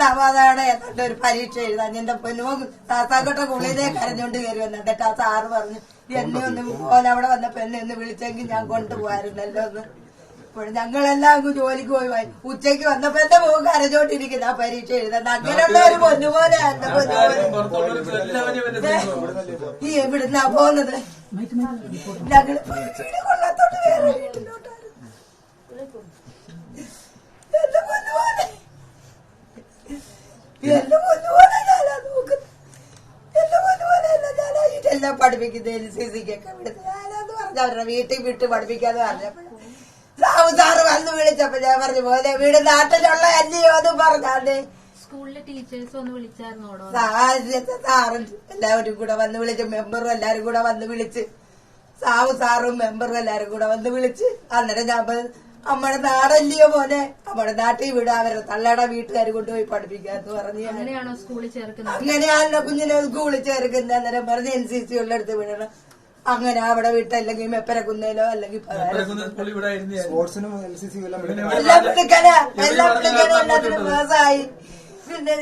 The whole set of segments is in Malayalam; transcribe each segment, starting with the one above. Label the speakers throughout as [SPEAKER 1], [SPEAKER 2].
[SPEAKER 1] നവാദയുടെ ഒരു പരീക്ഷ എഴുതാൻ എന്റെ പൊന്നു താത്താക്കോട്ട കുളിയിലേ കരഞ്ഞോണ്ട് കയറി വന്നിട്ട് ആ സാറ് പറഞ്ഞു എന്നെ ഒന്ന് പോലെ അവിടെ വന്നപ്പോ എന്നെ ഒന്ന് വിളിച്ചെങ്കിൽ ഞാൻ കൊണ്ടുപോകാറുണ്ടല്ലോ എന്ന്. ഇപ്പോൾ ഞങ്ങളെല്ലാം ജോലിക്ക് പോയി ഉച്ചയ്ക്ക് വന്നപ്പോ എന്റെ മോൻ കരഞ്ഞോണ്ടിരിക്കുന്ന ആ പരീക്ഷ എഴുതാൻ. അങ്ങനെയുള്ള ഒരു പൊന്നുപോലെ എന്റെ പൊന്നുപോലെ ഈ എവിടുന്നാ പോകുന്നത്? ഞങ്ങൾ കൊള്ളത്തോട്ട് വേറെ വീട്ടിലോട്ടായിരുന്നു. എന്റെ പൊന്നുപോലെ എന്റെ പൊന്നുപോലെ ഞാനാ നോക്കുന്നത്. എന്റെ പൊന്നുപോലെയല്ല ഞാനാ ഇതെല്ലാം പഠിപ്പിക്കുന്നത്. LCCക്കൊക്കെ വിടുന്നത് ഞാനാന്ന് പറഞ്ഞ അവരുടെ വീട്ടിൽ വിട്ട് പഠിപ്പിക്കാന്ന് പറഞ്ഞപ്പോഴ സാവു സാറ് വന്ന് വിളിച്ചപ്പോ ഞാൻ പറഞ്ഞു പോലെ വീട് നാട്ടിലുള്ള അല്ലയോ എന്ന് പറഞ്ഞാല്
[SPEAKER 2] സ്കൂളിലെ ടീച്ചേഴ്സ് ഒന്ന് വിളിച്ചായിരുന്നോടോ?
[SPEAKER 1] സാറും എല്ലാവരും കൂടെ വന്ന് വിളിച്ച്, മെമ്പറും എല്ലാരും കൂടെ വന്ന് വിളിച്ച്, സാവു സാറും മെമ്പറും എല്ലാരും കൂടെ വന്ന് വിളിച്ച്. അന്നേരം ഞാൻ നമ്മുടെ നാടല്ലയോ മോനെ, നമ്മുടെ നാട്ടിൽ വിടാ അവരെ തള്ളയുടെ വീട്ടുകാർ കൊണ്ടുപോയി പഠിപ്പിക്കാന്ന് പറഞ്ഞു.
[SPEAKER 2] അങ്ങനെയാണോ സ്കൂളിൽ ചേർക്കുന്നത്?
[SPEAKER 1] അങ്ങനെയാണല്ലോ കുഞ്ഞിനെ സ്കൂളിൽ ചേർക്കുന്നത്. അന്നേരം പറഞ്ഞ് NCC ഉള്ളടുത്ത് വിടണം. അങ്ങനെ അവിടെ വിട്ട് അല്ലെങ്കിൽ മെപ്പരക്കുന്നേലോ അല്ലെങ്കിൽ എല്ലാത്തിനും പാസ്സായി. പിന്നെ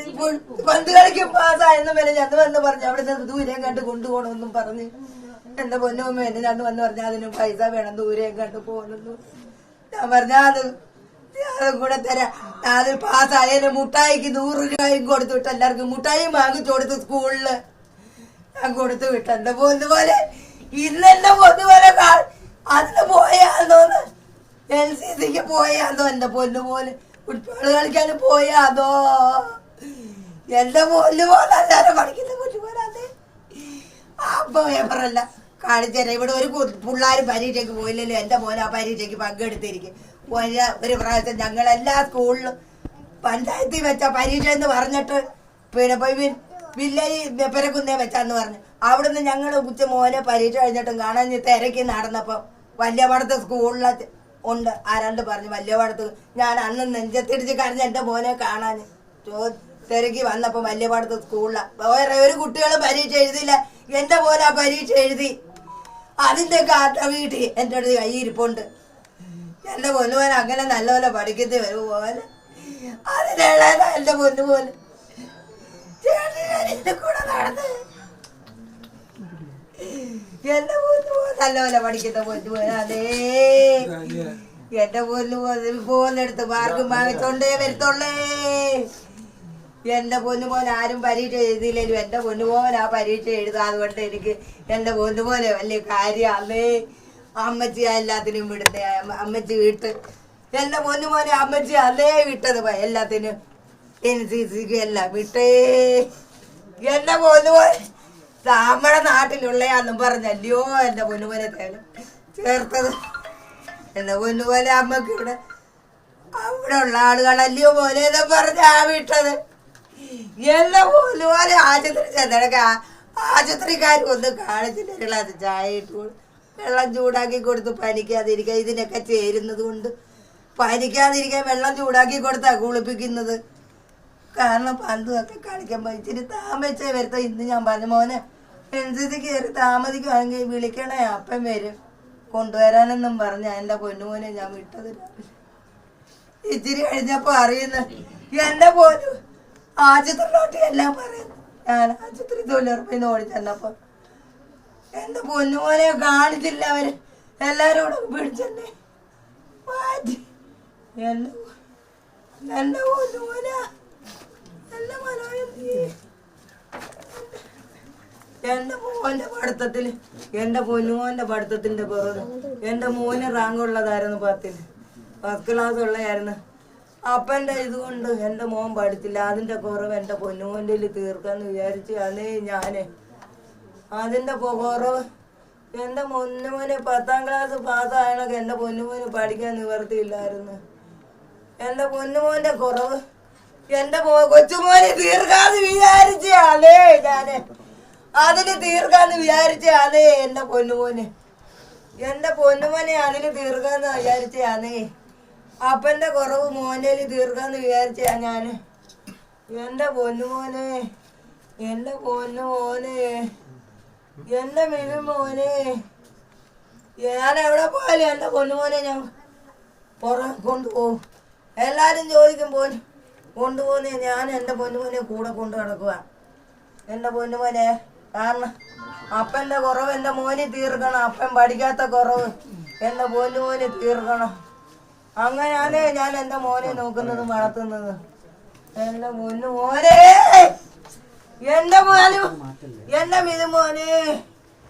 [SPEAKER 1] പന്ത് കളിക്കും പാസ്സായെന്ന് വരെ ഞന്ന് വന്ന് പറഞ്ഞു അവിടെ നിന്ന് ദൂരം കണ്ട് കൊണ്ടുപോകണമെന്നും പറഞ്ഞ്. എന്റെ പൊന്നമ്മ എന്നെ അന്ന് വന്ന് പറഞ്ഞാൽ അതിന് പൈസ വേണം, ദൂരം കണ്ട് പോകണമെന്നു. ഞാൻ പറഞ്ഞ അതും കൂടെ തരാം. അത് പാസ്സായതിന് മുട്ടായിക്ക് 100 രൂപയും കൊടുത്തു വിട്ട് എല്ലാവർക്കും മുട്ടായി വാങ്ങിച്ചു കൊടുത്തു. സ്കൂളില് ഞാൻ കൊടുത്തു വിട്ടു. എന്റെ പൊന്നുപോലെ ഇന്നെന്റെ പൊന്നുപോലെ അതിന് പോയാന്നോന്ന്, LCCക്ക് പോയാന്നോ, എന്റെ പൊന്നുപോലെ ഫുട്ബോൾ കളിക്കാൻ പോയാന്നോ. എന്റെ പൊന്നുപോലെ എല്ലാരും പഠിക്കുന്ന പൊന്നുപോലെ അതെ. അപ്പൊ പേപ്പറല്ല കാണിച്ചേരാ. ഇവിടെ ഒരു പിള്ളേർ പരീക്ഷയ്ക്ക് പോയില്ലല്ലോ. എന്റെ മോനെ ആ പരീക്ഷയ്ക്ക് പങ്കെടുത്തിരിക്കും. ഒരു പ്രാവശ്യം ഞങ്ങളെല്ലാ സ്കൂളിലും പഞ്ചായത്തിൽ വെച്ച പരീക്ഷ എന്ന് പറഞ്ഞിട്ട് പിന്നെ പോയി വില്ലേജ് പെരക്കുന്നേ വെച്ചാന്ന് പറഞ്ഞു. അവിടുന്ന് ഞങ്ങൾ മോനെ പരീക്ഷ കഴിഞ്ഞിട്ടും കാണാൻ തിരക്കി നടന്നപ്പോ വല്യപാടത്ത് സ്കൂളിലെ ഉണ്ട് ആരാണ്ട് പറഞ്ഞു വല്യപാടത്ത്. ഞാൻ അന്ന് നെഞ്ചത്തിടിച്ച് കരഞ്ഞ എന്റെ മോനെ കാണാൻ തിരക്കി വന്നപ്പോ വല്യപാടത്ത് സ്കൂളിലാണ്. വേറെ ഒരു കുട്ടികളും പരീക്ഷ എഴുതിയില്ല. എന്റെ മോനെ ആ പരീക്ഷ എഴുതി. അതിന്റെ കാട്ട വീട്ടിൽ എന്റെ അടുത്ത് കൈയിരിപ്പുണ്ട്. എന്റെ പൊന്നുപോലെ അങ്ങനെ നല്ലപോലെ പഠിക്കുന്ന ഒരു പോലെ അതിനുള്ള എന്റെ പൊന്നുപോലെ കൂടെ നടന്ന് എന്റെ പൊന്നുപോലെ നല്ലപോലെ പഠിക്കുന്ന പൊന്നുപോലെ അതേ. എന്റെ പൊന്നുപോലെ പോലെടുത്ത് മാർക്കും വാങ്ങിച്ചോണ്ടേ വരത്തുള്ളേ. എന്റെ പൊന്നുപോലെ ആരും പരീക്ഷ എഴുതിയില്ലേലും എന്റെ പൊന്നുപോലെ ആ പരീക്ഷ എഴുതാ. അതുകൊണ്ട് എനിക്ക് എന്റെ പൊന്നുപോലെ വലിയ കാര്യമല്ലേ. അമ്മച്ചി എല്ലാത്തിനും വിടുന്നേ. അമ്മച്ചി വിട്ട് എന്റെ പൊന്നുപോലെ അമ്മച്ചി അതേ വിട്ടത് എല്ലാത്തിനും NCCക്ക് എല്ലാം വിട്ടേ. എന്റെ പൊന്നുപോലെ നമ്മുടെ നാട്ടിലുള്ളയാന്നും പറഞ്ഞല്ലയോ എന്റെ പൊന്നുപോലെ ചേർത്തത്. എന്റെ പൊന്നുപോലെ അമ്മക്ക് ഇവിടെ അവിടെ ഉള്ള ആളുകളല്ലയോ പോലെ പറഞ്ഞാ വിട്ടത്. എന്നെ പൊന്നുപോലെ ആശുപത്രി ചെന്നിടക്ക ആശുപത്രിക്കാരും ഒന്നും കാണിച്ചിട്ട് അത് ചായ ഇട്ട് വെള്ളം ചൂടാക്കി കൊടുത്ത് പനിക്കാതിരിക്കാൻ. ഇതിനൊക്കെ ചേരുന്നത് കൊണ്ട് പനിക്കാതിരിക്കാൻ വെള്ളം ചൂടാക്കി കൊടുത്താ കുളിപ്പിക്കുന്നത്. കാരണം പന്തുമൊക്കെ കളിക്കുമ്പോ ഇച്ചിരി താമസിച്ചേ വരുത്ത. ഇന്ന് ഞാൻ പറഞ്ഞു മോനെ NCC കയറി താമസിക്കുവാണെങ്കിൽ വിളിക്കണേ, അപ്പം വരും കൊണ്ടുവരാനെന്നും പറഞ്ഞ എന്റെ പൊന്നുമോനെ ഞാൻ വിട്ടത്. ഇച്ചിരി കഴിഞ്ഞപ്പോ അറിയുന്ന എന്റെ പോലും ആശുപത്രിയിലോട്ട് എല്ലാം പറയുന്നു. ഞാൻ ആശുപത്രി തൊഴിലുറപ്പിന്ന് ഓടിച്ചെന്നപ്പോ എന്റെ പൊന്നുമോനെ കാണിച്ചില്ല. അവര് എല്ലാരും കൂടെ പിടിച്ചെന്നെ മാറ്റി. എന്റെ പൊന്നുമോന എന്റെ മനോയം എന്റെ മോന്റെ പഠിത്തത്തില് എന്റെ പൊന്നുമോന്റെ പഠിത്തത്തിന്റെ പുറത്ത് എന്റെ മോന് റാങ്ക് ഉള്ളതായിരുന്നു. 10ൽ ഫസ്റ്റ് ക്ലാസ് ഉള്ളതായിരുന്നു. അപ്പന്റെ ഇതുകൊണ്ട് എന്റെ മോൻ പഠിച്ചില്ല. അതിന്റെ കുറവ് എന്റെ പൊന്നുമോന്റെ തീർക്കാന്ന് വിചാരിച്ച് അതേ ഞാന് അതിന്റെ കുറവ് എന്റെ പൊന്നുമോനെ 10ാം ക്ലാസ് പാസ്സായണൊക്കെ എന്റെ പൊന്നുമോന് പഠിക്കാൻ നിവർത്തിയില്ലായിരുന്നു. എന്റെ പൊന്നുമോന്റെ കുറവ് എന്റെ കൊച്ചുമോനെ തീർക്കാന്ന് വിചാരിച്ച അതേ ഞാന് അതിന് തീർക്കാന്ന് വിചാരിച്ച അതേ എന്റെ പൊന്നുമോനെ അതിന് തീർക്കാന്ന് വിചാരിച്ച അതേ. അപ്പന്റെ കുറവ് മോനേല് തീർക്കാന്ന് വിചാരിച്ച ഞാന്. എന്റെ പൊന്നുമോനെ എന്റെ മിനുമോനെ ഞാൻ എവിടെ പോയാലും എന്റെ പൊന്നുമോനെ ഞാൻ കൊണ്ടുപോകും. എല്ലാരും ചോദിക്കും പോലും കൊണ്ടുപോകുന്ന ഞാൻ എന്റെ പൊന്നുമോനെ കൂടെ കൊണ്ടു നടക്കുക. എന്റെ പൊന്നുമോനെ കാരണം അപ്പന്റെ കുറവ് എന്റെ മോന് തീർക്കണം. അപ്പൻ പഠിക്കാത്ത കുറവ് എന്റെ പൊന്നുമോന് തീർക്കണം. അങ്ങനെയാണ് ഞാൻ എന്റെ മോനെ നോക്കുന്നതും വളർത്തുന്നത്. എന്റെ പൊന്നുമോനെ, എന്റെ മോനും എന്റെ മിതുമോന്